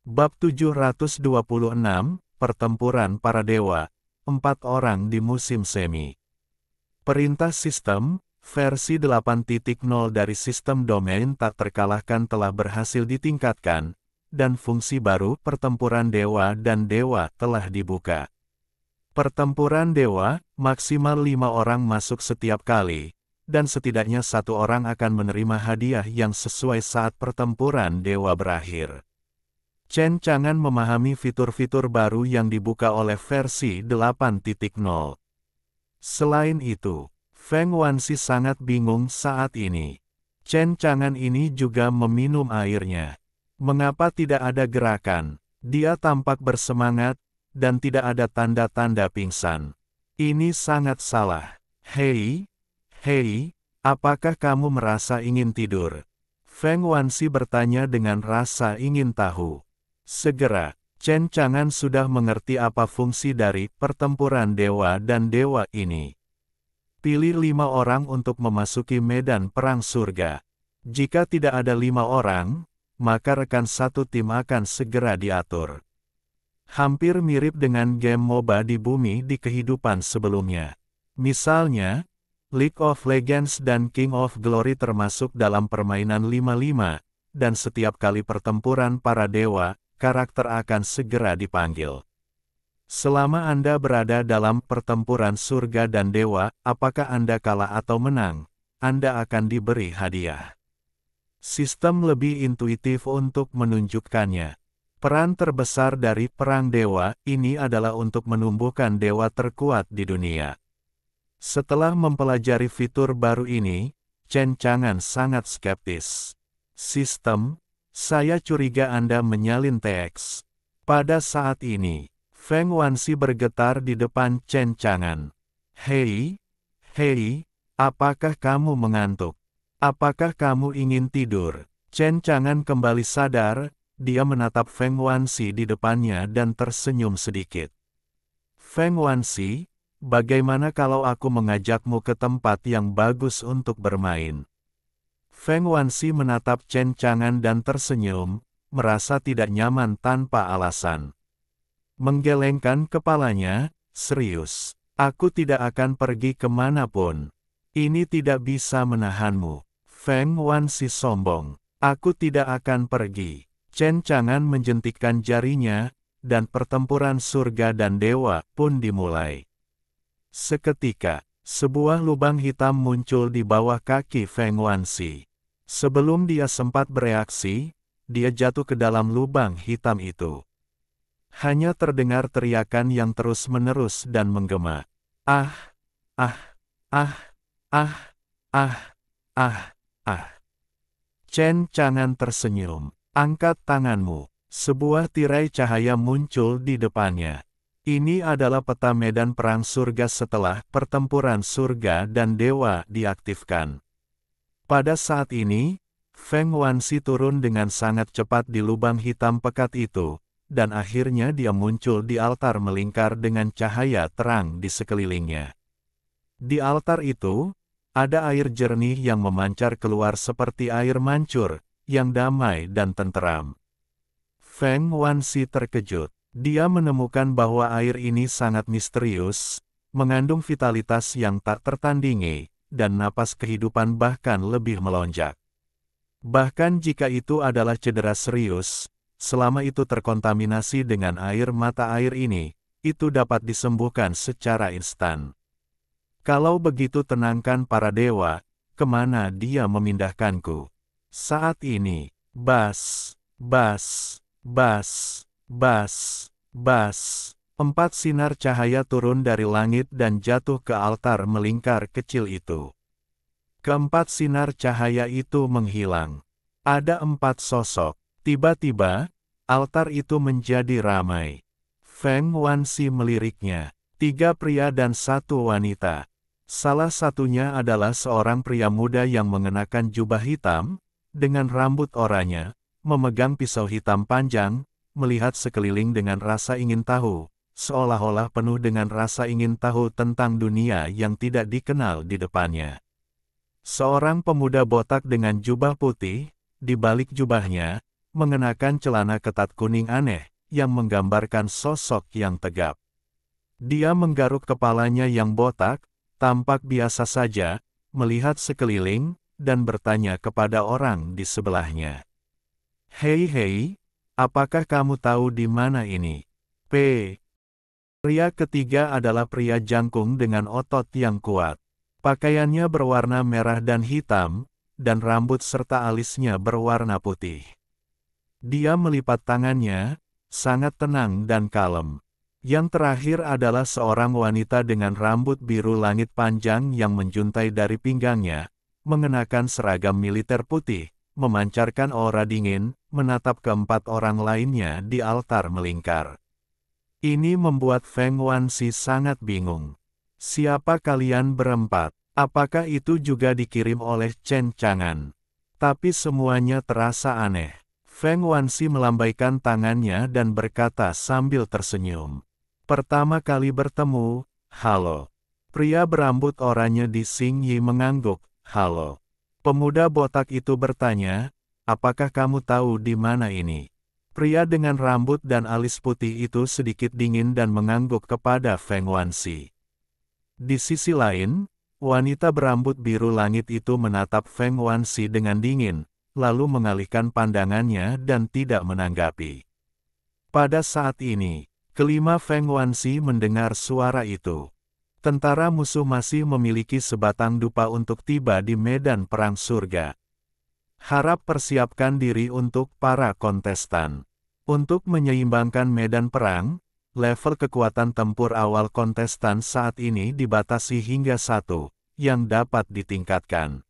Bab 726, Pertempuran Para Dewa, 4 orang di musim semi. Perintah sistem, versi 8.0 dari sistem domain tak terkalahkan telah berhasil ditingkatkan, dan fungsi baru pertempuran dewa dan dewa telah dibuka. Pertempuran dewa, maksimal 5 orang masuk setiap kali, dan setidaknya 1 orang akan menerima hadiah yang sesuai saat pertempuran dewa berakhir. Chen Chang'an memahami fitur-fitur baru yang dibuka oleh versi 8.0. Selain itu, Feng Wanxi sangat bingung saat ini. Chen Chang'an ini juga meminum airnya. Mengapa tidak ada gerakan? Dia tampak bersemangat, dan tidak ada tanda-tanda pingsan. Ini sangat salah. Hei, apakah kamu merasa ingin tidur? Feng Wanxi bertanya dengan rasa ingin tahu. Segera, Chen Chang'an sudah mengerti apa fungsi dari pertempuran dewa dan dewa ini. Pilih 5 orang untuk memasuki medan perang surga. Jika tidak ada 5 orang, maka rekan satu tim akan segera diatur. Hampir mirip dengan game MOBA di bumi di kehidupan sebelumnya. Misalnya, League of Legends dan King of Glory termasuk dalam permainan 5-5, dan setiap kali pertempuran para dewa, karakter akan segera dipanggil. Selama Anda berada dalam pertempuran surga dan dewa, apakah Anda kalah atau menang, Anda akan diberi hadiah. Sistem lebih intuitif untuk menunjukkannya. Peran terbesar dari perang dewa ini adalah untuk menumbuhkan dewa terkuat di dunia. Setelah mempelajari fitur baru ini, Chen Chang'an sangat skeptis. Sistem, saya curiga Anda menyalin teks. Pada saat ini, Feng Wanxi bergetar di depan Chen Chang'an. Hei, apakah kamu mengantuk? Apakah kamu ingin tidur? Chen Chang'an kembali sadar, dia menatap Feng Wanxi di depannya dan tersenyum sedikit. Feng Wanxi, bagaimana kalau aku mengajakmu ke tempat yang bagus untuk bermain? Feng Wanxi menatap Chen Chang'an dan tersenyum, merasa tidak nyaman tanpa alasan. Menggelengkan kepalanya, serius, aku tidak akan pergi kemanapun. Ini tidak bisa menahanmu. Feng Wanxi sombong. Aku tidak akan pergi. Chen Chang'an menjentikkan jarinya, dan pertempuran surga dan dewa pun dimulai. Seketika, sebuah lubang hitam muncul di bawah kaki Feng Wanxi. Sebelum dia sempat bereaksi, dia jatuh ke dalam lubang hitam itu. Hanya terdengar teriakan yang terus-menerus dan menggema. Chen Chang'an tersenyum. Angkat tanganmu. Sebuah tirai cahaya muncul di depannya. Ini adalah peta medan perang surga setelah pertempuran surga dan dewa diaktifkan. Pada saat ini, Feng Wanxi turun dengan sangat cepat di lubang hitam pekat itu, dan akhirnya dia muncul di altar melingkar dengan cahaya terang di sekelilingnya. Di altar itu, ada air jernih yang memancar keluar seperti air mancur, yang damai dan tenteram. Feng Wanxi terkejut. Dia menemukan bahwa air ini sangat misterius, mengandung vitalitas yang tak tertandingi, dan napas kehidupan bahkan lebih melonjak. Bahkan jika itu adalah cedera serius, selama itu terkontaminasi dengan air mata air ini, itu dapat disembuhkan secara instan. Kalau begitu tenangkan para dewa, kemana dia memindahkanku? Saat ini, bas. 4 sinar cahaya turun dari langit dan jatuh ke altar melingkar kecil itu. Keempat sinar cahaya itu menghilang. Ada 4 sosok. Tiba-tiba, altar itu menjadi ramai. Feng Wanxi meliriknya. 3 pria dan 1 wanita. Salah satunya adalah seorang pria muda yang mengenakan jubah hitam, dengan rambut oranye, memegang pisau hitam panjang, melihat sekeliling dengan rasa ingin tahu, seolah-olah penuh dengan rasa ingin tahu tentang dunia yang tidak dikenal di depannya. Seorang pemuda botak dengan jubah putih, di balik jubahnya, mengenakan celana ketat kuning aneh, yang menggambarkan sosok yang tegap. Dia menggaruk kepalanya yang botak, tampak biasa saja, melihat sekeliling, dan bertanya kepada orang di sebelahnya. Hei, apakah kamu tahu di mana ini? Pria ketiga adalah pria jangkung dengan otot yang kuat. Pakaiannya berwarna merah dan hitam, dan rambut serta alisnya berwarna putih. Dia melipat tangannya, sangat tenang dan kalem. Yang terakhir adalah seorang wanita dengan rambut biru langit panjang yang menjuntai dari pinggangnya, mengenakan seragam militer putih, memancarkan aura dingin, menatap keempat orang lainnya di altar melingkar. Ini membuat Feng Wanshi sangat bingung. Siapa kalian berempat? Apakah itu juga dikirim oleh Chen Chang'an? Tapi semuanya terasa aneh. Feng Wanshi melambaikan tangannya dan berkata sambil tersenyum. Pertama kali bertemu, halo. Pria berambut oranye di Xing Yi mengangguk, halo. Pemuda botak itu bertanya, apakah kamu tahu di mana ini? Pria dengan rambut dan alis putih itu sedikit dingin dan mengangguk kepada Feng Wanshi. Di sisi lain, wanita berambut biru langit itu menatap Feng Wanshi dengan dingin, lalu mengalihkan pandangannya dan tidak menanggapi. Pada saat ini, kelima Feng Wanshi mendengar suara itu. Tentara musuh masih memiliki sebatang dupa untuk tiba di medan perang surga. Harap persiapkan diri untuk para kontestan. Untuk menyeimbangkan medan perang, level kekuatan tempur awal kontestan saat ini dibatasi hingga 1, yang dapat ditingkatkan.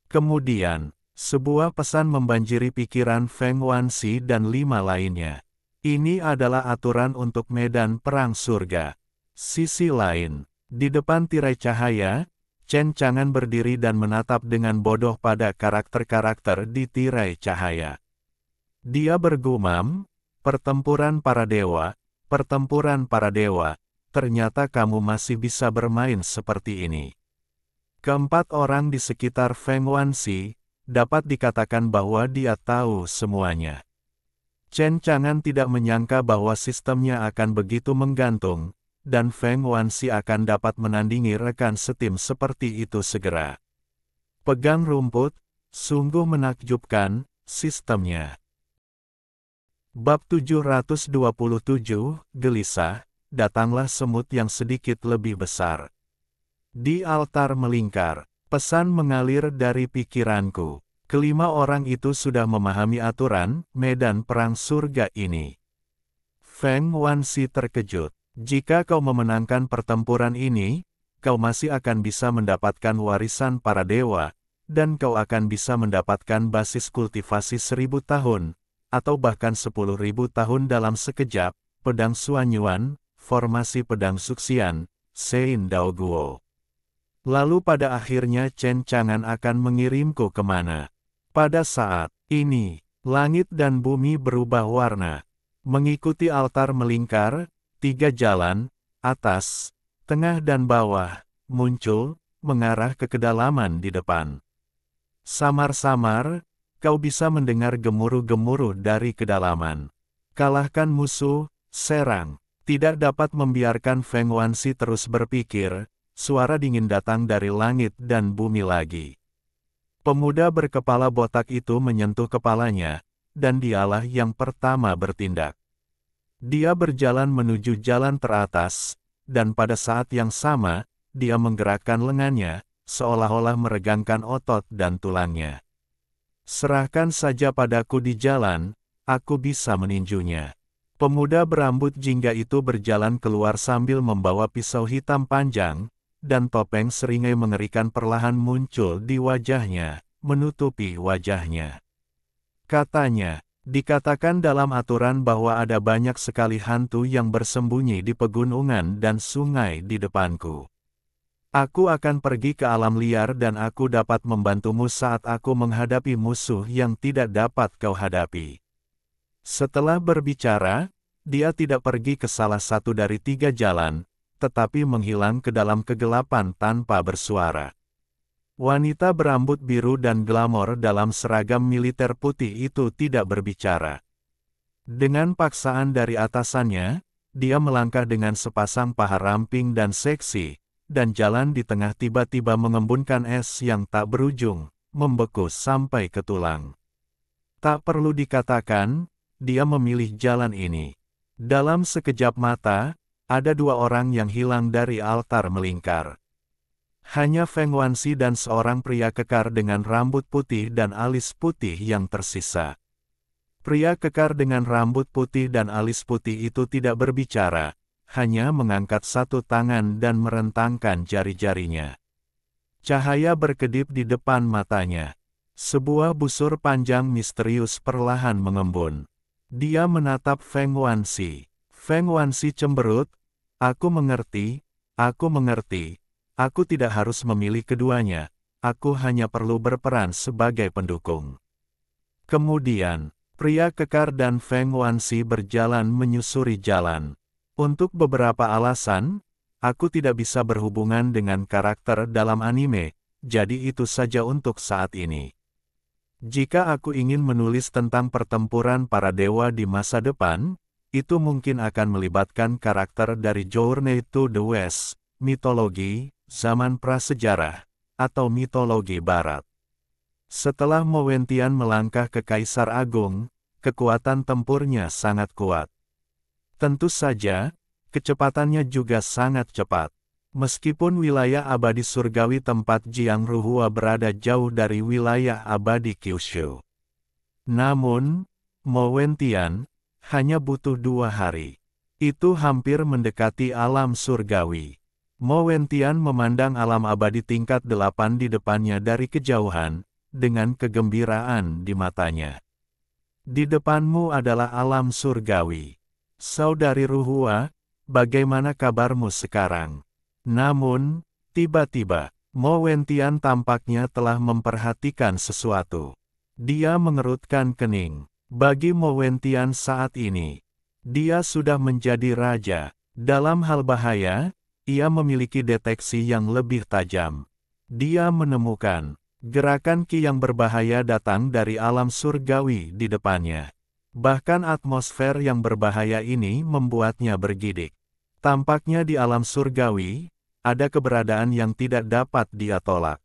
Kemudian, sebuah pesan membanjiri pikiran Feng Wanshi dan 5 lainnya. Ini adalah aturan untuk medan perang surga. Sisi lain, di depan tirai cahaya, Chen Chang'an berdiri dan menatap dengan bodoh pada karakter-karakter di tirai cahaya. Dia bergumam, pertempuran para dewa, ternyata kamu masih bisa bermain seperti ini. Keempat orang di sekitar Feng Wanshi, dapat dikatakan bahwa dia tahu semuanya. Chen Chang'an tidak menyangka bahwa sistemnya akan begitu menggantung, dan Feng Wanshi akan dapat menandingi rekan setim seperti itu segera. Pegang rumput, sungguh menakjubkan, sistemnya. Bab 727, Gelisah, datanglah semut yang sedikit lebih besar. Di altar melingkar, pesan mengalir dari pikiranku. Kelima orang itu sudah memahami aturan medan perang surga ini. Feng Wanshi terkejut. Jika kau memenangkan pertempuran ini, kau masih akan bisa mendapatkan warisan para dewa, dan kau akan bisa mendapatkan basis kultivasi 1000 tahun, atau bahkan 10.000 tahun dalam sekejap, pedang Suanyuan, formasi pedang Suxian, Sein Dao Guo. Lalu pada akhirnya Chen Chang'an akan mengirimku kemana? Pada saat ini, langit dan bumi berubah warna. Mengikuti altar melingkar, 3 jalan, atas, tengah dan bawah, muncul, mengarah ke kedalaman di depan. Samar-samar, kau bisa mendengar gemuruh-gemuruh dari kedalaman. Kalahkan musuh, serang. Tidak dapat membiarkan Feng Wanshi terus berpikir, suara dingin datang dari langit dan bumi lagi. Pemuda berkepala botak itu menyentuh kepalanya, dan dialah yang pertama bertindak. Dia berjalan menuju jalan teratas, dan pada saat yang sama, dia menggerakkan lengannya, seolah-olah meregangkan otot dan tulangnya. Serahkan saja padaku di jalan, aku bisa meninjunya. Pemuda berambut jingga itu berjalan keluar sambil membawa pisau hitam panjang, dan topeng seringai mengerikan perlahan muncul di wajahnya, menutupi wajahnya. Katanya, dikatakan dalam aturan bahwa ada banyak sekali hantu yang bersembunyi di pegunungan dan sungai di depanku. Aku akan pergi ke alam liar dan aku dapat membantumu saat aku menghadapi musuh yang tidak dapat kau hadapi. Setelah berbicara, dia tidak pergi ke salah satu dari 3 jalan, tetapi menghilang ke dalam kegelapan tanpa bersuara. Wanita berambut biru dan glamor dalam seragam militer putih itu tidak berbicara. Dengan paksaan dari atasannya, dia melangkah dengan sepasang paha ramping dan seksi, dan jalan di tengah tiba-tiba mengembunkan es yang tak berujung, membeku sampai ke tulang. Tak perlu dikatakan, dia memilih jalan ini. Dalam sekejap mata, ada dua orang yang hilang dari altar melingkar. Hanya Feng Wanxi dan seorang pria kekar dengan rambut putih dan alis putih yang tersisa. Pria kekar dengan rambut putih dan alis putih itu tidak berbicara, hanya mengangkat satu tangan dan merentangkan jari-jarinya. Cahaya berkedip di depan matanya. Sebuah busur panjang misterius perlahan mengembun. Dia menatap Feng Wanxi. Feng Wanxi cemberut, "Aku mengerti, aku mengerti. Aku tidak harus memilih keduanya, aku hanya perlu berperan sebagai pendukung." Kemudian, pria kekar dan Feng Wanxi berjalan menyusuri jalan. Untuk beberapa alasan, aku tidak bisa berhubungan dengan karakter dalam anime, jadi itu saja untuk saat ini. Jika aku ingin menulis tentang pertempuran para dewa di masa depan, itu mungkin akan melibatkan karakter dari Journey to the West, mitologi, zaman prasejarah, atau mitologi barat. Setelah Mo Wentian melangkah ke Kaisar Agung, kekuatan tempurnya sangat kuat. Tentu saja, kecepatannya juga sangat cepat. Meskipun wilayah abadi surgawi tempat Jiang Ruhua berada jauh dari wilayah abadi Kyushu. Namun, Mo Wentian hanya butuh 2 hari. Itu hampir mendekati alam surgawi. Mo Wentian memandang alam abadi tingkat 8 di depannya dari kejauhan, dengan kegembiraan di matanya. Di depanmu adalah alam surgawi. Saudari Ruhua, bagaimana kabarmu sekarang? Namun, tiba-tiba, Mo Wentian tampaknya telah memperhatikan sesuatu. Dia mengerutkan kening. Bagi Mo Wentian saat ini, dia sudah menjadi raja. Dalam hal bahaya, ia memiliki deteksi yang lebih tajam. Dia menemukan gerakan ki yang berbahaya datang dari alam surgawi di depannya. Bahkan atmosfer yang berbahaya ini membuatnya bergidik. Tampaknya di alam surgawi, ada keberadaan yang tidak dapat dia tolak.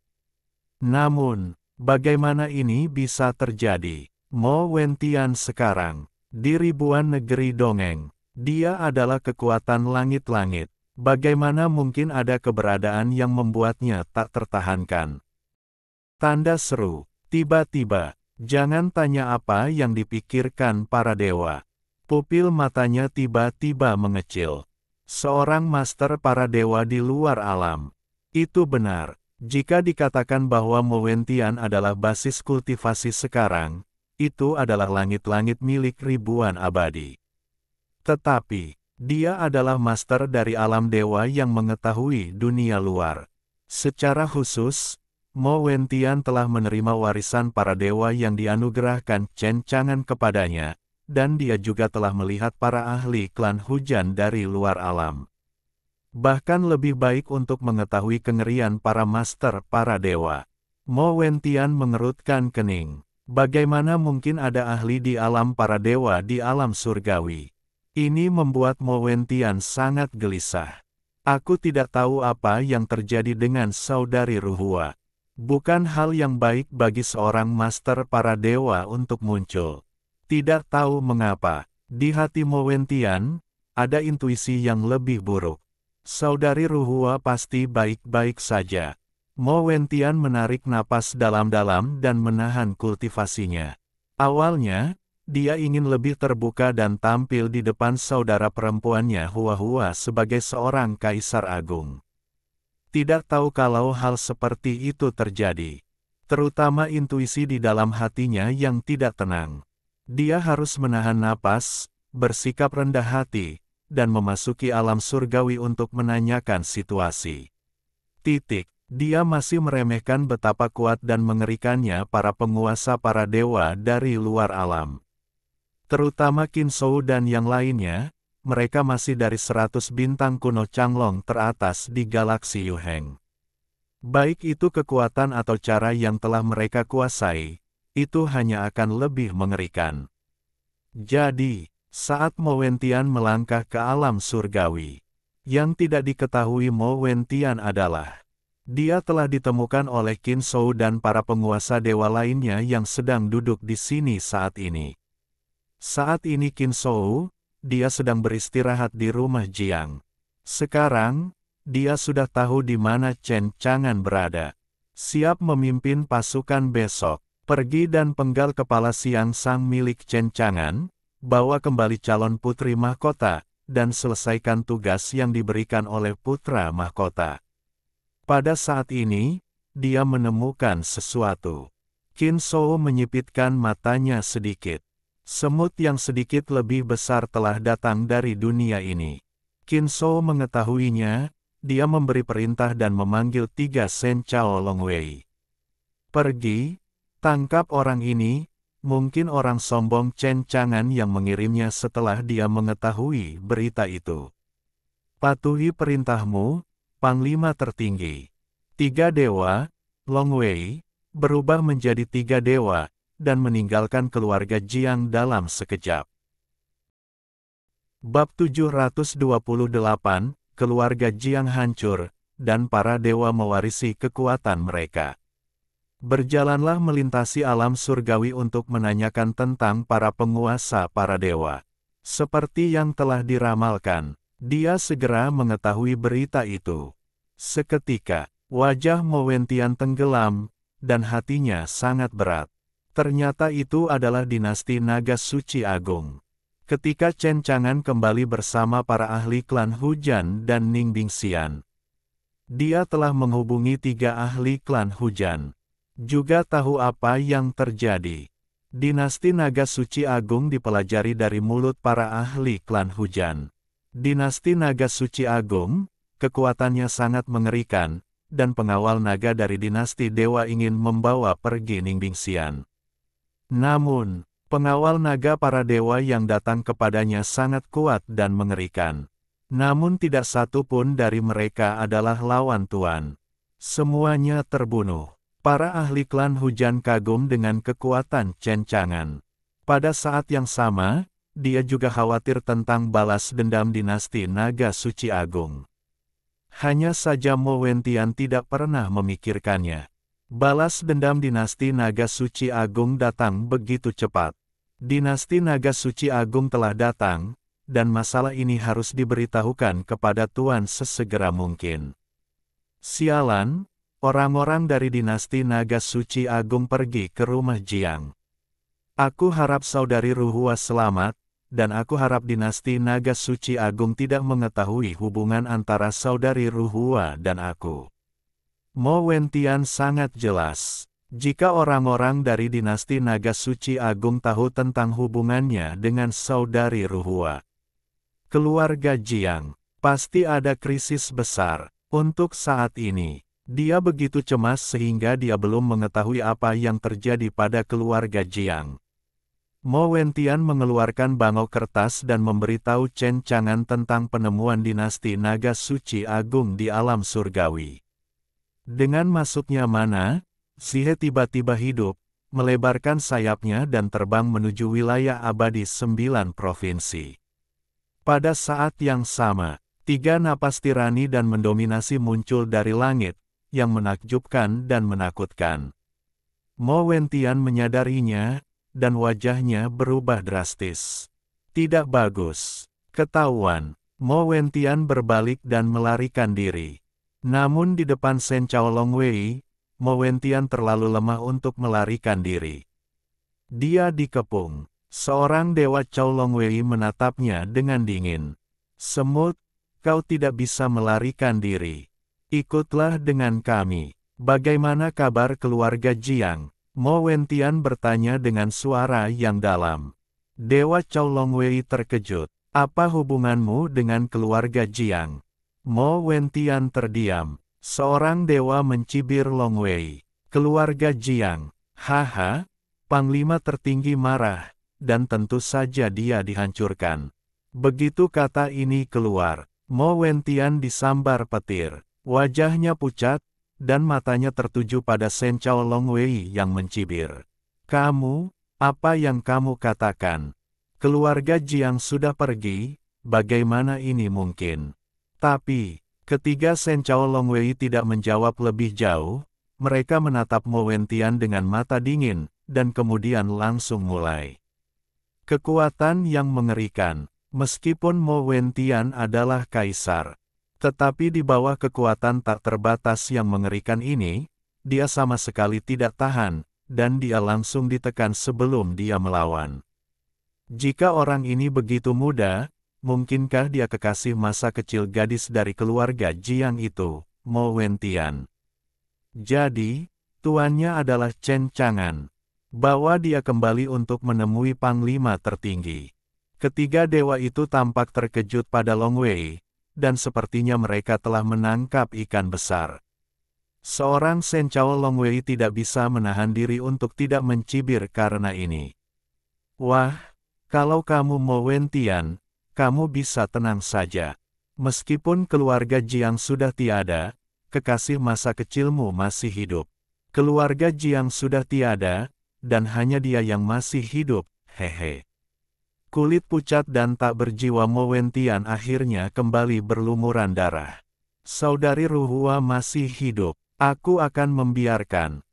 Namun, bagaimana ini bisa terjadi? Mo Wentian sekarang, di ribuan negeri dongeng, dia adalah kekuatan langit-langit. Bagaimana mungkin ada keberadaan yang membuatnya tak tertahankan? Tanda seru, tiba-tiba, jangan tanya apa yang dipikirkan para dewa. Pupil matanya tiba-tiba mengecil. Seorang master para dewa di luar alam. Itu benar, jika dikatakan bahwa Mo Wentian adalah basis kultivasi sekarang, itu adalah langit-langit milik ribuan abadi. Tetapi, dia adalah master dari alam dewa yang mengetahui dunia luar. Secara khusus, Mo Wentian telah menerima warisan para dewa yang dianugerahkan cencangan kepadanya, dan dia juga telah melihat para ahli klan hujan dari luar alam. Bahkan lebih baik untuk mengetahui kengerian para master para dewa. Mo Wentian mengerutkan kening. Bagaimana mungkin ada ahli di alam para dewa di alam surgawi? Ini membuat Mo Wentian sangat gelisah. Aku tidak tahu apa yang terjadi dengan saudari Ruhua. Bukan hal yang baik bagi seorang master para dewa untuk muncul. Tidak tahu mengapa, di hati Mo Wentian, ada intuisi yang lebih buruk. Saudari Ruhua pasti baik-baik saja. Mo Wentian menarik napas dalam-dalam dan menahan kultivasinya. Awalnya, dia ingin lebih terbuka dan tampil di depan saudara perempuannya Hua-Hua sebagai seorang kaisar agung. Tidak tahu kalau hal seperti itu terjadi. Terutama intuisi di dalam hatinya yang tidak tenang. Dia harus menahan napas, bersikap rendah hati, dan memasuki alam surgawi untuk menanyakan situasi. Dia masih meremehkan betapa kuat dan mengerikannya para penguasa para dewa dari luar alam. Terutama Qin Shou dan yang lainnya, mereka masih dari 100 bintang kuno Changlong teratas di galaksi Yuheng. Baik itu kekuatan atau cara yang telah mereka kuasai, itu hanya akan lebih mengerikan. Jadi, saat Mo Wentian melangkah ke alam surgawi, yang tidak diketahui Mo Wentian adalah, dia telah ditemukan oleh Qin Shou dan para penguasa dewa lainnya yang sedang duduk di sini saat ini. Saat ini Qin Shou, dia sedang beristirahat di rumah Jiang. Sekarang, dia sudah tahu di mana Chen Chang'an berada. Siap memimpin pasukan besok. Pergi dan penggal kepala Siang Sang milik Chen Chang'an, bawa kembali calon putri mahkota, dan selesaikan tugas yang diberikan oleh putra mahkota. Pada saat ini, dia menemukan sesuatu. Qin Shou menyipitkan matanya sedikit. Semut yang sedikit lebih besar telah datang dari dunia ini. Qin Shou mengetahuinya, dia memberi perintah dan memanggil 3 Shen Chao Longwei. Pergi, tangkap orang ini, mungkin orang sombong Chen Chang'an yang mengirimnya setelah dia mengetahui berita itu. Patuhi perintahmu, Panglima tertinggi. 3 dewa, Longwei, berubah menjadi 3 dewa, dan meninggalkan keluarga Jiang dalam sekejap. Bab 728, Keluarga Jiang hancur, dan para dewa mewarisi kekuatan mereka. Berjalanlah melintasi alam surgawi untuk menanyakan tentang para penguasa para dewa. Seperti yang telah diramalkan, dia segera mengetahui berita itu. Seketika, wajah Mo Wentian tenggelam, dan hatinya sangat berat. Ternyata itu adalah dinasti Naga Suci Agung. Ketika Chen Chang'an kembali bersama para ahli klan Hujan dan Ning Bingxian, dia telah menghubungi 3 ahli klan Hujan. Juga tahu apa yang terjadi. Dinasti Naga Suci Agung dipelajari dari mulut para ahli klan Hujan. Dinasti Naga Suci Agung, kekuatannya sangat mengerikan, dan pengawal naga dari dinasti Dewa ingin membawa pergi Ning Bingxian. Namun, pengawal naga para dewa yang datang kepadanya sangat kuat dan mengerikan. Namun tidak satu pun dari mereka adalah lawan Tuan. Semuanya terbunuh. Para ahli klan Hujan kagum dengan kekuatan Chen Chang'an. Pada saat yang sama, dia juga khawatir tentang balas dendam dinasti Naga Suci Agung. Hanya saja Mo Wentian tidak pernah memikirkannya. Balas dendam dinasti Naga Suci Agung datang begitu cepat. Dinasti Naga Suci Agung telah datang, dan masalah ini harus diberitahukan kepada Tuan sesegera mungkin. Sialan, orang-orang dari dinasti Naga Suci Agung pergi ke rumah Jiang. Aku harap saudari Ruhua selamat, dan aku harap dinasti Naga Suci Agung tidak mengetahui hubungan antara saudari Ruhua dan aku. Mo Wentian sangat jelas, jika orang-orang dari dinasti Naga Suci Agung tahu tentang hubungannya dengan saudari Ruhua. Keluarga Jiang, pasti ada krisis besar. Untuk saat ini, dia begitu cemas sehingga dia belum mengetahui apa yang terjadi pada keluarga Jiang. Mo Wentian mengeluarkan bangau kertas dan memberitahu Chen Chang'an tentang penemuan dinasti Naga Suci Agung di alam surgawi. Dengan masuknya mana, Sihe tiba-tiba hidup, melebarkan sayapnya dan terbang menuju wilayah abadi 9 provinsi. Pada saat yang sama, 3 napas tirani dan mendominasi muncul dari langit, yang menakjubkan dan menakutkan. Mo Wentian menyadarinya, dan wajahnya berubah drastis. Tidak bagus. Ketahuan, Mo Wentian berbalik dan melarikan diri. Namun di depan Shen Chao Longwei, Mo Wentian terlalu lemah untuk melarikan diri. Dia dikepung. Seorang dewa Chao Longwei menatapnya dengan dingin. Semut, kau tidak bisa melarikan diri. Ikutlah dengan kami. Bagaimana kabar keluarga Jiang? Mo Wentian bertanya dengan suara yang dalam. Dewa Chao Longwei terkejut. Apa hubunganmu dengan keluarga Jiang? Mo Wentian terdiam. Seorang dewa mencibir Longwei. Keluarga Jiang. Haha, Panglima tertinggi marah, dan tentu saja dia dihancurkan. Begitu kata ini keluar, Mo Wentian disambar petir. Wajahnya pucat, dan matanya tertuju pada Shen Chao Longwei yang mencibir. Kamu, apa yang kamu katakan? Keluarga Jiang sudah pergi, bagaimana ini mungkin? Tapi, ketika Shen Chao Longwei tidak menjawab lebih jauh, mereka menatap Mo Wentian dengan mata dingin, dan kemudian langsung mulai. Kekuatan yang mengerikan, meskipun Mo Wentian adalah kaisar. Tetapi di bawah kekuatan tak terbatas yang mengerikan ini, dia sama sekali tidak tahan, dan dia langsung ditekan sebelum dia melawan. Jika orang ini begitu muda, mungkinkah dia kekasih masa kecil gadis dari keluarga Jiang itu, Mo Wentian? Jadi, tuannya adalah Chen Chang'an. Bawa dia kembali untuk menemui Panglima tertinggi. Ketiga dewa itu tampak terkejut pada Long Wei, dan sepertinya mereka telah menangkap ikan besar. Seorang Shen Chao Longwei tidak bisa menahan diri untuk tidak mencibir karena ini. Wah, kalau kamu Mo Wentian, kamu bisa tenang saja. Meskipun keluarga Jiang sudah tiada, kekasih masa kecilmu masih hidup. Keluarga Jiang sudah tiada, dan hanya dia yang masih hidup, hehe. Kulit pucat dan tak berjiwa Mo Wentian akhirnya kembali berlumuran darah. Saudari Ruhua masih hidup. Aku akan membiarkan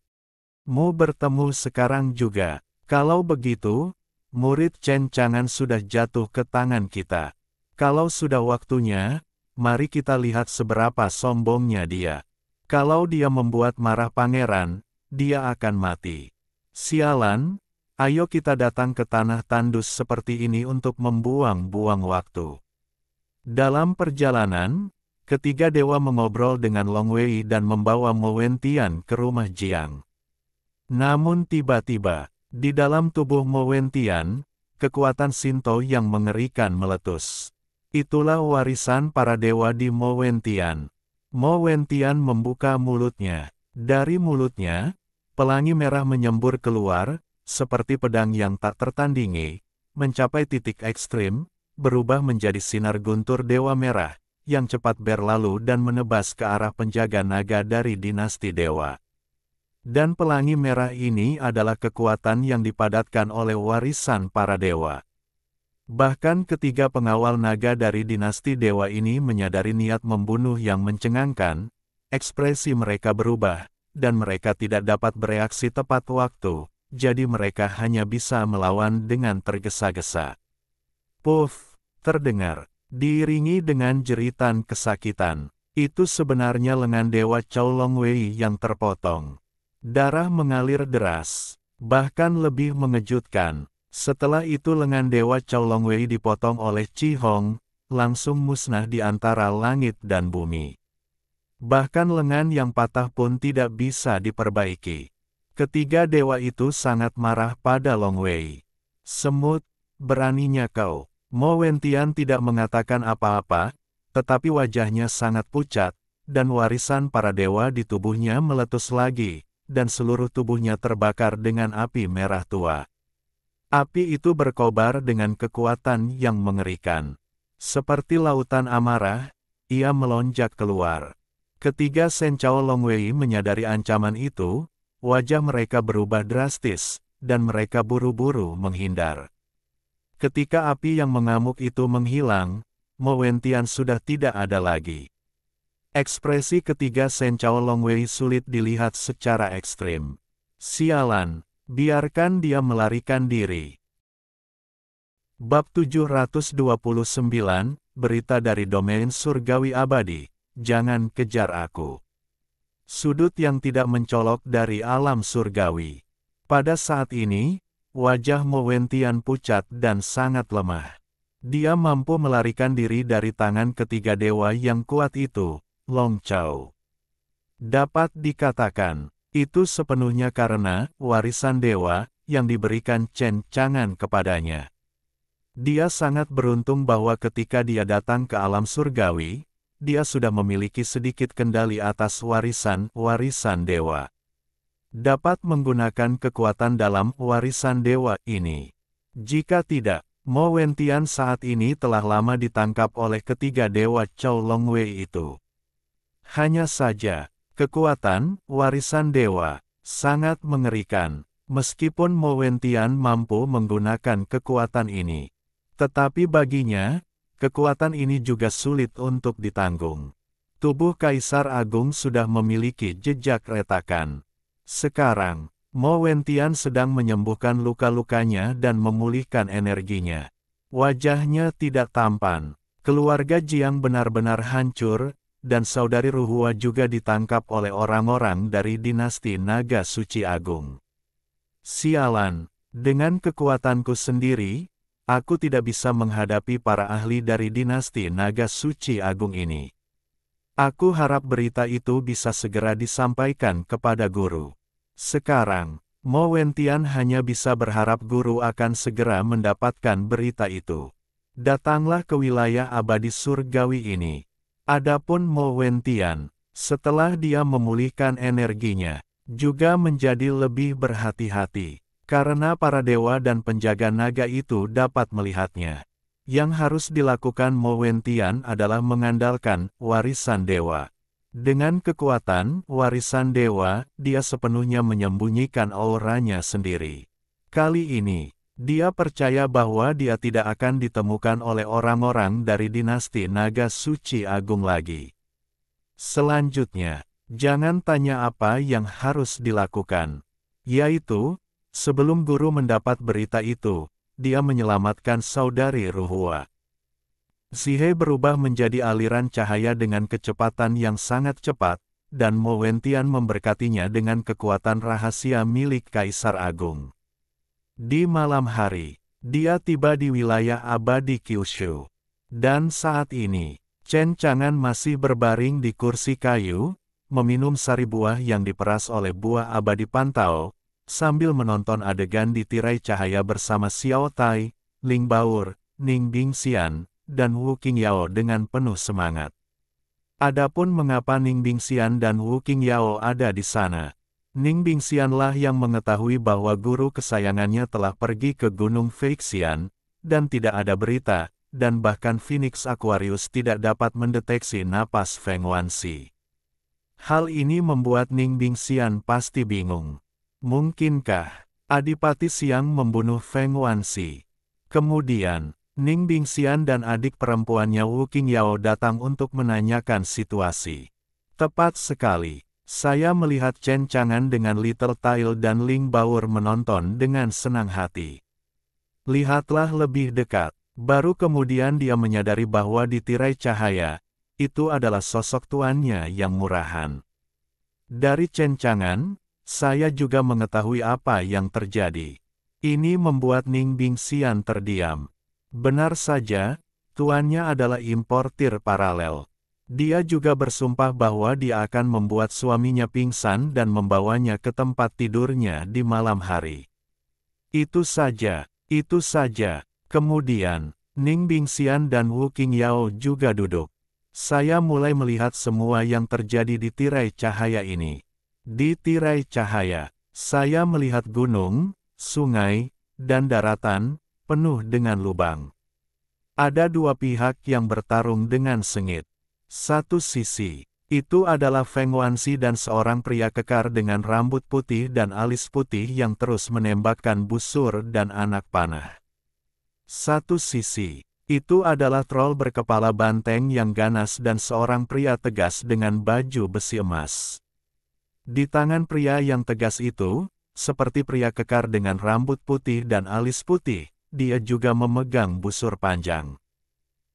Mo bertemu sekarang juga. Kalau begitu, murid Chen Chang'an sudah jatuh ke tangan kita. Kalau sudah waktunya, mari kita lihat seberapa sombongnya dia. Kalau dia membuat marah pangeran, dia akan mati. Sialan. Ayo kita datang ke tanah tandus seperti ini untuk membuang-buang waktu. Dalam perjalanan, ketiga dewa mengobrol dengan Long Wei dan membawa Mo Wentian ke rumah Jiang. Namun tiba-tiba, di dalam tubuh Mo Wentian, kekuatan Shinto yang mengerikan meletus. Itulah warisan para dewa di Mo Wentian. Mo Wentian membuka mulutnya. Dari mulutnya, pelangi merah menyembur keluar, seperti pedang yang tak tertandingi, mencapai titik ekstrim, berubah menjadi sinar guntur Dewa Merah, yang cepat berlalu dan menebas ke arah penjaga naga dari dinasti Dewa. Dan pelangi merah ini adalah kekuatan yang dipadatkan oleh warisan para dewa. Bahkan ketiga pengawal naga dari dinasti Dewa ini menyadari niat membunuh yang mencengangkan, ekspresi mereka berubah, dan mereka tidak dapat bereaksi tepat waktu. Jadi mereka hanya bisa melawan dengan tergesa-gesa. Puff, terdengar, diiringi dengan jeritan kesakitan. Itu sebenarnya lengan Dewa Chao Longwei yang terpotong. Darah mengalir deras. Bahkan lebih mengejutkan, setelah itu lengan Dewa Chao Longwei dipotong oleh Chi Hong, langsung musnah di antara langit dan bumi. Bahkan lengan yang patah pun tidak bisa diperbaiki. Ketiga dewa itu sangat marah pada Long Wei. Semut, beraninya kau. Mo Wentian tidak mengatakan apa-apa, tetapi wajahnya sangat pucat, dan warisan para dewa di tubuhnya meletus lagi, dan seluruh tubuhnya terbakar dengan api merah tua. Api itu berkobar dengan kekuatan yang mengerikan. Seperti lautan amarah, ia melonjak keluar. Ketiga Shen Chao Longwei menyadari ancaman itu, wajah mereka berubah drastis, dan mereka buru-buru menghindar. Ketika api yang mengamuk itu menghilang, Mo Wentian sudah tidak ada lagi. Ekspresi ketiga Shen Chao Longwei sulit dilihat secara ekstrim. Sialan, biarkan dia melarikan diri. Bab 729, Berita dari Domain Surgawi Abadi, Jangan Kejar Aku. Sudut yang tidak mencolok dari alam surgawi. Pada saat ini, wajah Mo Wentian pucat dan sangat lemah. Dia mampu melarikan diri dari tangan ketiga dewa yang kuat itu, Long Chao. Dapat dikatakan, itu sepenuhnya karena warisan dewa yang diberikan Chen Chang'an kepadanya. Dia sangat beruntung bahwa ketika dia datang ke alam surgawi, dia sudah memiliki sedikit kendali atas warisan dewa. Dapat menggunakan kekuatan dalam warisan dewa ini. Jika tidak, Mo Wentian saat ini telah lama ditangkap oleh ketiga dewa Chao Longwei itu. Hanya saja, Kekuatan, warisan dewa, sangat mengerikan. Meskipun Mo Wentian mampu menggunakan kekuatan ini, tetapi baginya, kekuatan ini juga sulit untuk ditanggung. Tubuh Kaisar Agung sudah memiliki jejak retakan. Sekarang, Mo Wentian sedang menyembuhkan luka-lukanya dan memulihkan energinya. Wajahnya tidak tampan. Keluarga Jiang benar-benar hancur, dan saudari Ruhua juga ditangkap oleh orang-orang dari dinasti Naga Suci Agung. Sialan, dengan kekuatanku sendiri, aku tidak bisa menghadapi para ahli dari dinasti Naga Suci Agung ini. Aku harap berita itu bisa segera disampaikan kepada guru. Sekarang, Mo Wentian hanya bisa berharap guru akan segera mendapatkan berita itu. Datanglah ke wilayah abadi surgawi ini. Adapun Mo Wentian, setelah dia memulihkan energinya, juga menjadi lebih berhati-hati, karena para dewa dan penjaga naga itu dapat melihatnya. Yang harus dilakukan Mo Wentian adalah mengandalkan warisan dewa. Dengan kekuatan warisan dewa, dia sepenuhnya menyembunyikan auranya sendiri. Kali ini, dia percaya bahwa dia tidak akan ditemukan oleh orang-orang dari dinasti Naga Suci Agung lagi. Selanjutnya, jangan tanya apa yang harus dilakukan. Yaitu, sebelum guru mendapat berita itu, dia menyelamatkan saudari Ruhua. Zihei berubah menjadi aliran cahaya dengan kecepatan yang sangat cepat, dan Mo Wentian memberkatinya dengan kekuatan rahasia milik Kaisar Agung. Di malam hari, dia tiba di wilayah abadi Kyushu. Dan saat ini, Chen Chang'an masih berbaring di kursi kayu, meminum sari buah yang diperas oleh buah abadi pantau, sambil menonton adegan di tirai cahaya bersama Xiao Tai, Ling Baur, Ning Bingxian, dan Wu Qingyao dengan penuh semangat. Adapun mengapa Ning Bingxian dan Wu Qingyao ada di sana, Ning Bingxianlah yang mengetahui bahwa guru kesayangannya telah pergi ke Gunung Feixian, dan tidak ada berita, dan bahkan Phoenix Aquarius tidak dapat mendeteksi napas Feng Wanxi. Hal ini membuat Ning Bingxian pasti bingung. Mungkinkah Adipati Siang membunuh Feng Wanxi? Kemudian, Ning Bingxian dan adik perempuannya Wu Qingyao datang untuk menanyakan situasi. Tepat sekali, saya melihat Chen Chang'an dengan Little Tail dan Ling Baur menonton dengan senang hati. Lihatlah lebih dekat. Baru kemudian dia menyadari bahwa di tirai cahaya, itu adalah sosok tuannya yang murahan. Dari Chen Chang'an, saya juga mengetahui apa yang terjadi. Ini membuat Ning Bingxian terdiam. Benar saja, tuannya adalah importir paralel. Dia juga bersumpah bahwa dia akan membuat suaminya pingsan dan membawanya ke tempat tidurnya di malam hari. Itu saja, itu saja. Kemudian, Ning Bingxian dan Wu Qingyao juga duduk. Saya mulai melihat semua yang terjadi di tirai cahaya ini. Di tirai cahaya, saya melihat gunung, sungai, dan daratan, penuh dengan lubang. Ada dua pihak yang bertarung dengan sengit. Satu sisi, itu adalah Feng Wanxi dan seorang pria kekar dengan rambut putih dan alis putih yang terus menembakkan busur dan anak panah. Satu sisi, itu adalah troll berkepala banteng yang ganas dan seorang pria tegas dengan baju besi emas. Di tangan pria yang tegas itu, seperti pria kekar dengan rambut putih dan alis putih, dia juga memegang busur panjang.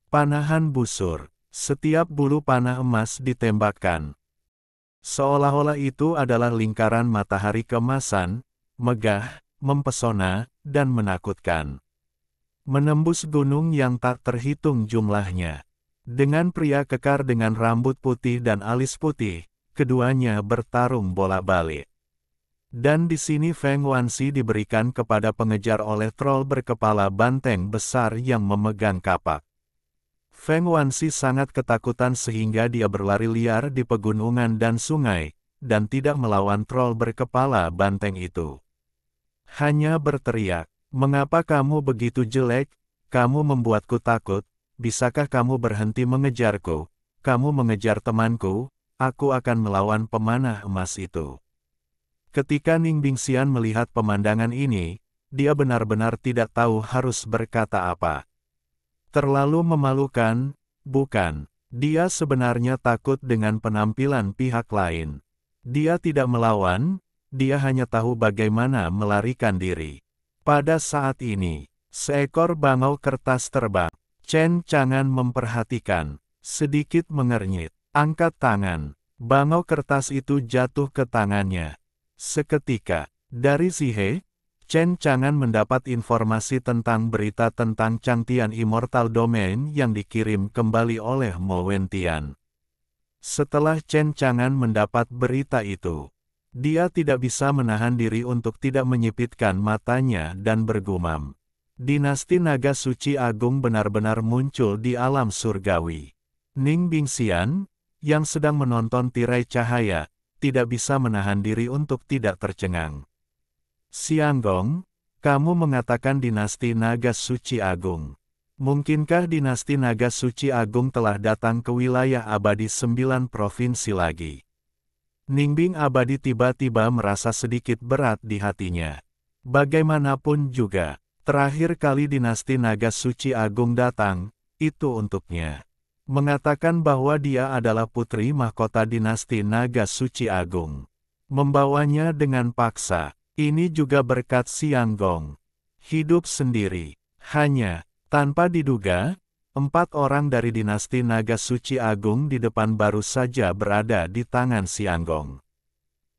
Panahan busur, setiap bulu panah emas ditembakkan. Seolah-olah itu adalah lingkaran matahari keemasan, megah, mempesona, dan menakutkan. Menembus gunung yang tak terhitung jumlahnya. Dengan pria kekar dengan rambut putih dan alis putih, keduanya bertarung bolak-balik. Dan di sini Feng Wanxi diberikan kepada pengejar oleh troll berkepala banteng besar yang memegang kapak. Feng Wanxi sangat ketakutan sehingga dia berlari liar di pegunungan dan sungai, dan tidak melawan troll berkepala banteng itu. Hanya berteriak, "Mengapa kamu begitu jelek? Kamu membuatku takut. Bisakah kamu berhenti mengejarku? Kamu mengejar temanku. aku akan melawan pemanah emas itu. Ketika Ning Bingxian melihat pemandangan ini, dia benar-benar tidak tahu harus berkata apa. Terlalu memalukan, bukan? Dia sebenarnya takut dengan penampilan pihak lain. Dia tidak melawan, dia hanya tahu bagaimana melarikan diri. Pada saat ini, seekor bangau kertas terbang. Chen Chang'an memperhatikan, sedikit mengernyit, angkat tangan. Bangau kertas itu jatuh ke tangannya. Seketika, dari Zihe, Chen Chang'an mendapat informasi tentang berita tentang Changtian Immortal Domain yang dikirim kembali oleh Mo Wentian. Setelah Chen Chang'an mendapat berita itu, dia tidak bisa menahan diri untuk tidak menyipitkan matanya dan bergumam. Dinasti Naga Suci Agung benar-benar muncul di alam surgawi. Ning Bingxian, yang sedang menonton tirai cahaya, tidak bisa menahan diri untuk tidak tercengang. Xianggong, kamu mengatakan dinasti Naga Suci Agung. Mungkinkah dinasti Naga Suci Agung telah datang ke wilayah abadi 9 provinsi lagi? Ningbing Abadi tiba-tiba merasa sedikit berat di hatinya. Bagaimanapun juga, terakhir kali dinasti Naga Suci Agung datang, itu untuknya. Mengatakan bahwa dia adalah putri mahkota dinasti Naga Suci Agung. Membawanya dengan paksa, ini juga berkat Xianggong. Hidup sendiri, hanya, tanpa diduga, 4 orang dari dinasti Naga Suci Agung di depan baru saja berada di tangan Xianggong.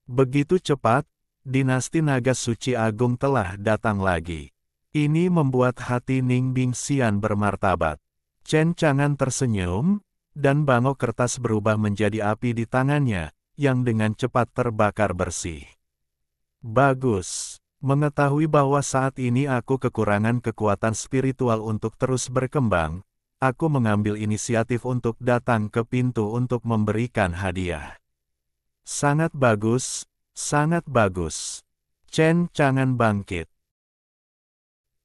Begitu cepat, dinasti Naga Suci Agung telah datang lagi. Ini membuat hati Ning Bingxian bermartabat. Chen Chang'an tersenyum, dan bangau kertas berubah menjadi api di tangannya, yang dengan cepat terbakar bersih. Bagus. Mengetahui bahwa saat ini aku kekurangan kekuatan spiritual untuk terus berkembang, aku mengambil inisiatif untuk datang ke pintu untuk memberikan hadiah. Sangat bagus, sangat bagus. Chen Chang'an bangkit.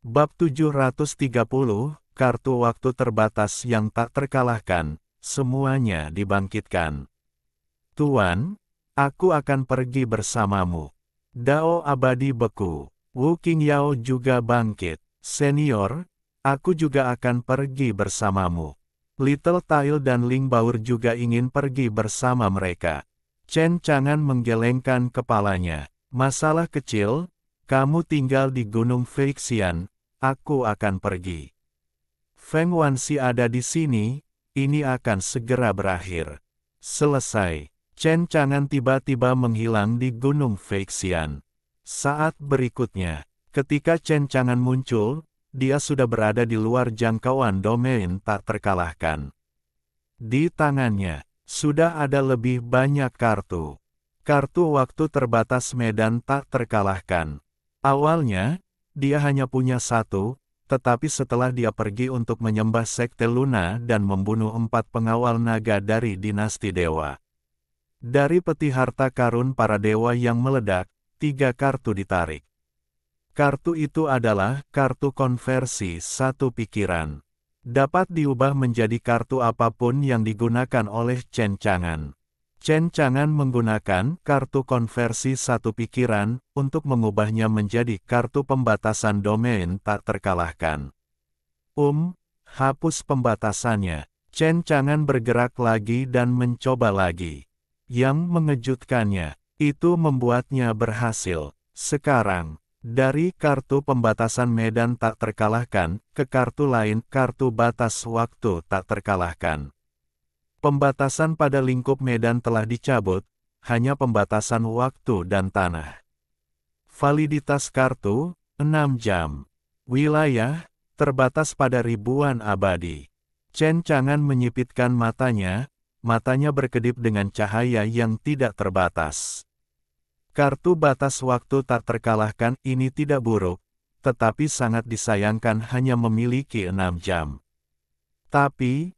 Bab 730, Kartu Waktu Terbatas yang Tak Terkalahkan, semuanya dibangkitkan. Tuan, aku akan pergi bersamamu. Dao Abadi beku. Wu Qingyao juga bangkit. Senior, aku juga akan pergi bersamamu. Little Tail dan Ling Baur juga ingin pergi bersama mereka. Chen Chang'an menggelengkan kepalanya. Masalah kecil, kamu tinggal di Gunung Feixian, aku akan pergi. Feng Wanxi ada di sini, ini akan segera berakhir. Selesai. Chen Chang'an tiba-tiba menghilang di Gunung Feixian. Saat berikutnya, ketika Chen Chang'an muncul, dia sudah berada di luar jangkauan domain tak terkalahkan. Di tangannya, sudah ada lebih banyak kartu. Kartu waktu terbatas medan tak terkalahkan. Awalnya, dia hanya punya satu, tetapi setelah dia pergi untuk menyembah Sekte Luna dan membunuh 4 pengawal naga dari dinasti dewa. Dari peti harta karun para dewa yang meledak, 3 kartu ditarik. Kartu itu adalah kartu konversi satu pikiran. Dapat diubah menjadi kartu apapun yang digunakan oleh Chen Chang'an. Chen Chang'an menggunakan kartu konversi satu pikiran untuk mengubahnya menjadi kartu pembatasan domain tak terkalahkan. Hapus pembatasannya. Chen Chang'an bergerak lagi dan mencoba lagi. Yang mengejutkannya, itu membuatnya berhasil. Sekarang, dari kartu pembatasan medan tak terkalahkan ke kartu lain, kartu batas waktu tak terkalahkan. Pembatasan pada lingkup medan telah dicabut, hanya pembatasan waktu dan tanah. Validitas kartu, 6 jam. Wilayah, terbatas pada ribuan abadi. Chen Chang'an menyipitkan matanya berkedip dengan cahaya yang tidak terbatas. Kartu batas waktu tak terkalahkan ini tidak buruk, tetapi sangat disayangkan hanya memiliki 6 jam. Tapi,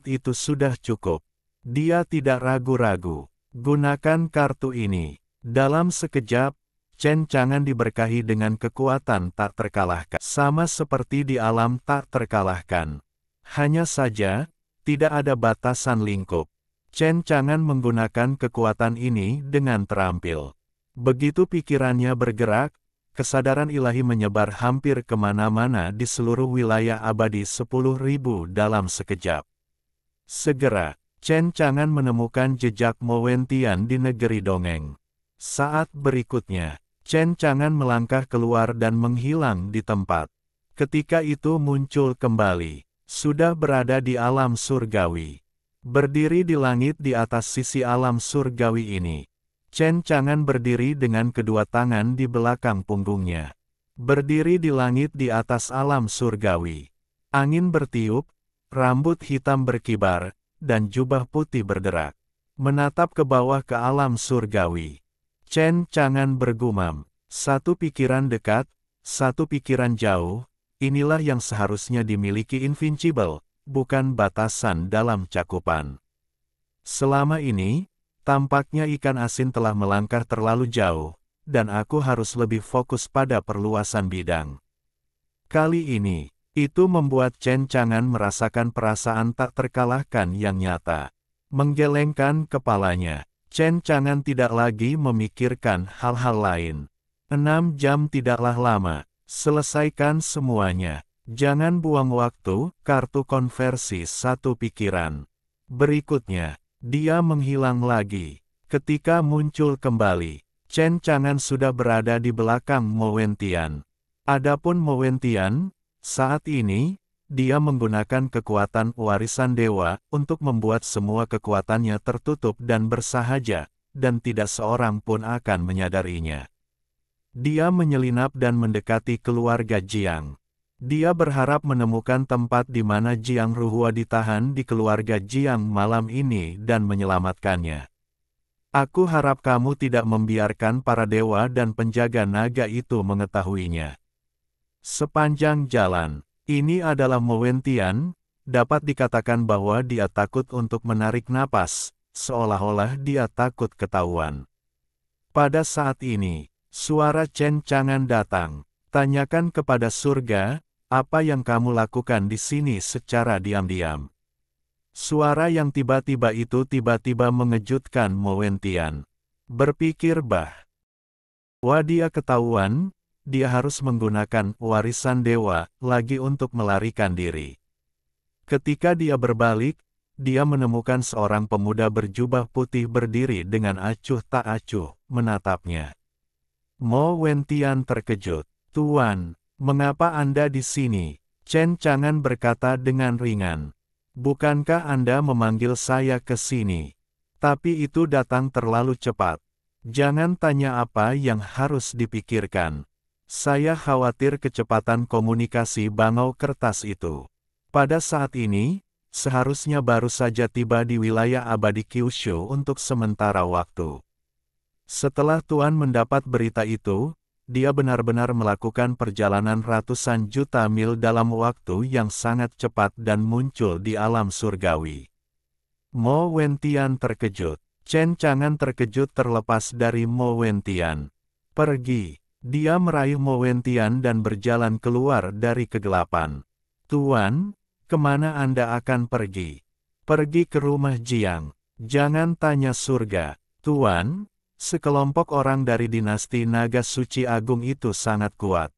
itu sudah cukup. Dia tidak ragu-ragu. Gunakan kartu ini. Dalam sekejap, Chen Chang'an diberkahi dengan kekuatan tak terkalahkan. Sama seperti di alam tak terkalahkan. Hanya saja, tidak ada batasan lingkup. Chen Chang'an menggunakan kekuatan ini dengan terampil. Begitu pikirannya bergerak, kesadaran ilahi menyebar hampir kemana-mana di seluruh wilayah abadi 10.000 dalam sekejap. Segera, Chen Chang'an menemukan jejak Mo Wentian di negeri dongeng. Saat berikutnya, Chen Chang'an melangkah keluar dan menghilang di tempat. Ketika itu muncul kembali, sudah berada di alam surgawi. Berdiri di langit di atas sisi alam surgawi ini. Chen Chang'an berdiri dengan kedua tangan di belakang punggungnya. Berdiri di langit di atas alam surgawi. Angin bertiup, rambut hitam berkibar, dan jubah putih berderak. Menatap ke bawah ke alam surgawi. Chen Chang'an bergumam, satu pikiran dekat, satu pikiran jauh, inilah yang seharusnya dimiliki Invincible, bukan batasan dalam cakupan. Selama ini, tampaknya ikan asin telah melangkah terlalu jauh, dan aku harus lebih fokus pada perluasan bidang. Kali ini, itu membuat Chen Chang'an merasakan perasaan tak terkalahkan yang nyata. Menggelengkan kepalanya, Chen Chang'an tidak lagi memikirkan hal-hal lain. 6 jam tidaklah lama, selesaikan semuanya. Jangan buang waktu, kartu konversi satu pikiran. Berikutnya, dia menghilang lagi. Ketika muncul kembali, Chen Chang'an sudah berada di belakang Mo Wentian. Adapun Mo Wentian, saat ini, dia menggunakan kekuatan warisan dewa untuk membuat semua kekuatannya tertutup dan bersahaja, dan tidak seorang pun akan menyadarinya. Dia menyelinap dan mendekati keluarga Jiang. Dia berharap menemukan tempat di mana Jiang Ruhua ditahan di keluarga Jiang malam ini dan menyelamatkannya. Aku harap kamu tidak membiarkan para dewa dan penjaga naga itu mengetahuinya. Sepanjang jalan, ini adalah Mo Wentian, dapat dikatakan bahwa dia takut untuk menarik napas, seolah-olah dia takut ketahuan. Pada saat ini, suara Chen Chang'an datang, tanyakan kepada surga, apa yang kamu lakukan di sini secara diam-diam? Suara yang tiba-tiba itu tiba-tiba mengejutkan Mo Wentian. Berpikir bahwa dia ketahuan, dia harus menggunakan warisan dewa lagi untuk melarikan diri. Ketika dia berbalik, dia menemukan seorang pemuda berjubah putih berdiri dengan acuh tak acuh, menatapnya. Mo Wentian terkejut. Tuan, mengapa Anda di sini? Chen Chang'an berkata dengan ringan. Bukankah Anda memanggil saya ke sini? Tapi itu datang terlalu cepat. Jangan tanya apa yang harus dipikirkan. Saya khawatir kecepatan komunikasi bangau kertas itu. Pada saat ini, seharusnya baru saja tiba di wilayah abadi Kyushu untuk sementara waktu. Setelah Tuan mendapat berita itu, dia benar-benar melakukan perjalanan ratusan juta mil dalam waktu yang sangat cepat dan muncul di alam surgawi. Mo Wentian terkejut. Chen Chang'an terkejut terlepas dari Mo Wentian. Pergi. Dia meraih Mo Wentian dan berjalan keluar dari kegelapan. Tuan, kemana Anda akan pergi? Pergi ke rumah Jiang. Jangan tanya surga. Tuan, sekelompok orang dari dinasti Naga Suci Agung itu sangat kuat.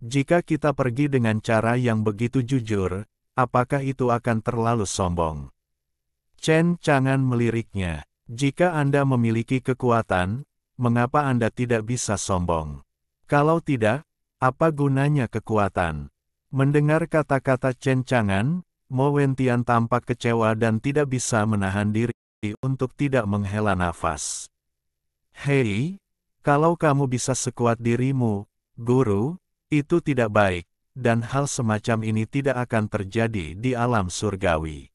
Jika kita pergi dengan cara yang begitu jujur, apakah itu akan terlalu sombong? Chen Chang'an meliriknya. Jika Anda memiliki kekuatan, mengapa Anda tidak bisa sombong? Kalau tidak, apa gunanya kekuatan? Mendengar kata-kata Chen Chang'an, Mo Wentian tampak kecewa dan tidak bisa menahan diri untuk tidak menghela nafas. Hei, kalau kamu bisa sekuat dirimu, guru, itu tidak baik, dan hal semacam ini tidak akan terjadi di alam surgawi.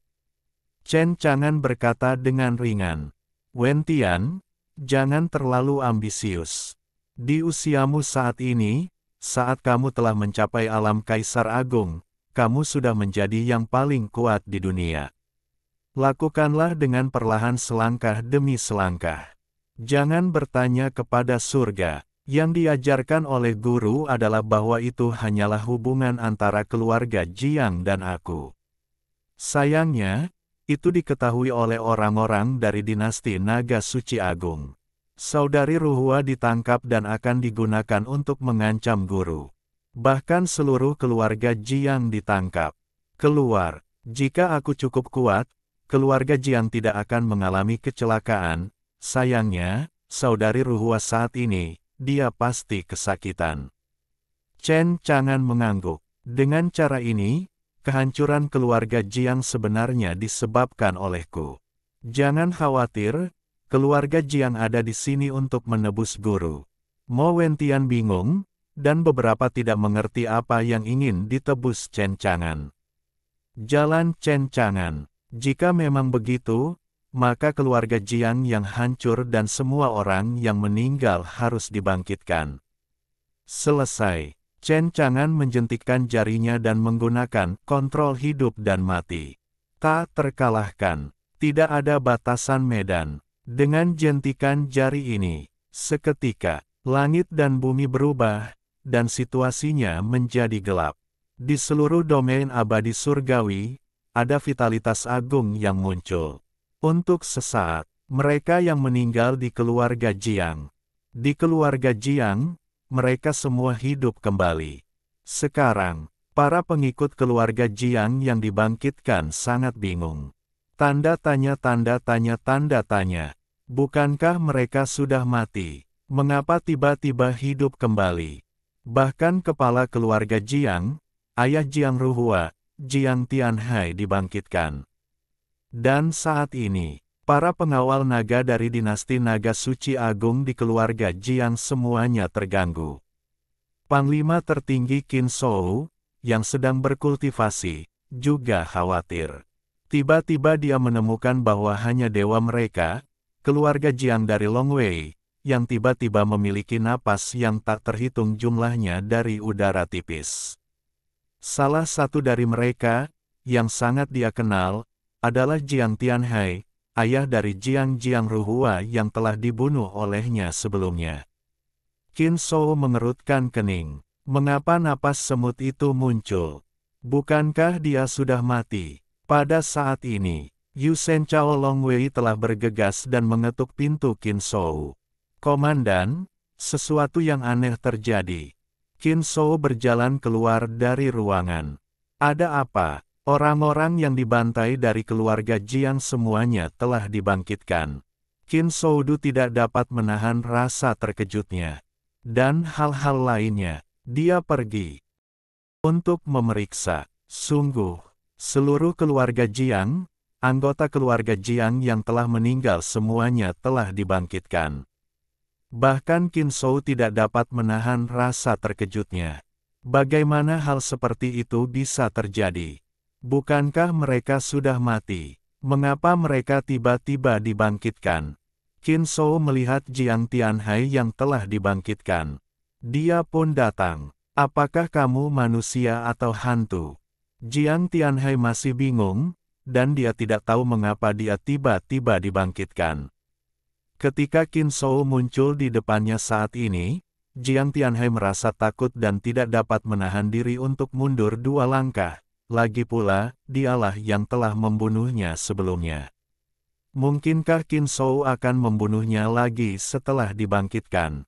Chen Chang'an berkata dengan ringan, Wentian, jangan terlalu ambisius. Di usiamu saat ini, saat kamu telah mencapai alam Kaisar Agung, kamu sudah menjadi yang paling kuat di dunia. Lakukanlah dengan perlahan selangkah demi selangkah. Jangan bertanya kepada surga. Yang diajarkan oleh guru adalah bahwa itu hanyalah hubungan antara keluarga Jiang dan aku. Sayangnya, Itu diketahui oleh orang-orang dari dinasti Naga Suci Agung. Saudari Ruhua ditangkap dan akan digunakan untuk mengancam guru. Bahkan seluruh keluarga Jiang ditangkap. Keluar, jika aku cukup kuat, keluarga Jiang tidak akan mengalami kecelakaan. Sayangnya, saudari Ruhua saat ini, dia pasti kesakitan. Chen Chang'an mengangguk. Dengan cara ini, kehancuran keluarga Jiang sebenarnya disebabkan olehku. Jangan khawatir, keluarga Jiang ada di sini untuk menebus guru. Mo Wentian bingung, dan beberapa tidak mengerti apa yang ingin ditebus Chen Chang'an. Jalan Chen Chang'an. Jika memang begitu, maka keluarga Jiang yang hancur dan semua orang yang meninggal harus dibangkitkan. Selesai. Chen Chang'an menjentikkan jarinya dan menggunakan kontrol hidup dan mati. Tak terkalahkan. Tidak ada batasan medan. Dengan jentikan jari ini, seketika, langit dan bumi berubah, dan situasinya menjadi gelap. Di seluruh domain abadi surgawi, ada vitalitas agung yang muncul. Untuk sesaat, mereka yang meninggal di keluarga Jiang. Di keluarga Jiang, mereka semua hidup kembali. Sekarang, para pengikut keluarga Jiang yang dibangkitkan sangat bingung. Tanda tanya, tanda tanya, tanda tanya. Bukankah mereka sudah mati? Mengapa tiba-tiba hidup kembali? Bahkan kepala keluarga Jiang, ayah Jiang Ruhua, Jiang Tianhai dibangkitkan. Dan saat ini, para pengawal naga dari dinasti Naga Suci Agung di keluarga Jiang semuanya terganggu. Panglima tertinggi Qin Shou, yang sedang berkultivasi, juga khawatir. Tiba-tiba dia menemukan bahwa hanya dewa mereka, keluarga Jiang dari Longwei, yang tiba-tiba memiliki napas yang tak terhitung jumlahnya dari udara tipis. Salah satu dari mereka, yang sangat dia kenal, adalah Jiang Tianhai, ayah dari Jiang Ruhua yang telah dibunuh olehnya sebelumnya. Qin Shou mengerutkan kening. Mengapa napas semut itu muncul? Bukankah dia sudah mati? Pada saat ini, Yu Shenchao Longwei telah bergegas dan mengetuk pintu Qin Shou. Komandan, sesuatu yang aneh terjadi. Qin Shou berjalan keluar dari ruangan. Ada apa? Orang-orang yang dibantai dari keluarga Jiang semuanya telah dibangkitkan. Qin Shou tidak dapat menahan rasa terkejutnya. Dan hal-hal lainnya, dia pergi untuk memeriksa. Sungguh, seluruh keluarga Jiang, anggota keluarga Jiang yang telah meninggal semuanya telah dibangkitkan. Bahkan Qin Shou tidak dapat menahan rasa terkejutnya. Bagaimana hal seperti itu bisa terjadi? Bukankah mereka sudah mati? Mengapa mereka tiba-tiba dibangkitkan? Qin Shou melihat Jiang Tianhai yang telah dibangkitkan. Dia pun datang. Apakah kamu manusia atau hantu? Jiang Tianhai masih bingung, dan dia tidak tahu mengapa dia tiba-tiba dibangkitkan. Ketika Qin Shou muncul di depannya saat ini, Jiang Tianhai merasa takut dan tidak dapat menahan diri untuk mundur 2 langkah. Lagi pula, dialah yang telah membunuhnya sebelumnya. Mungkinkah Qin Shou akan membunuhnya lagi setelah dibangkitkan?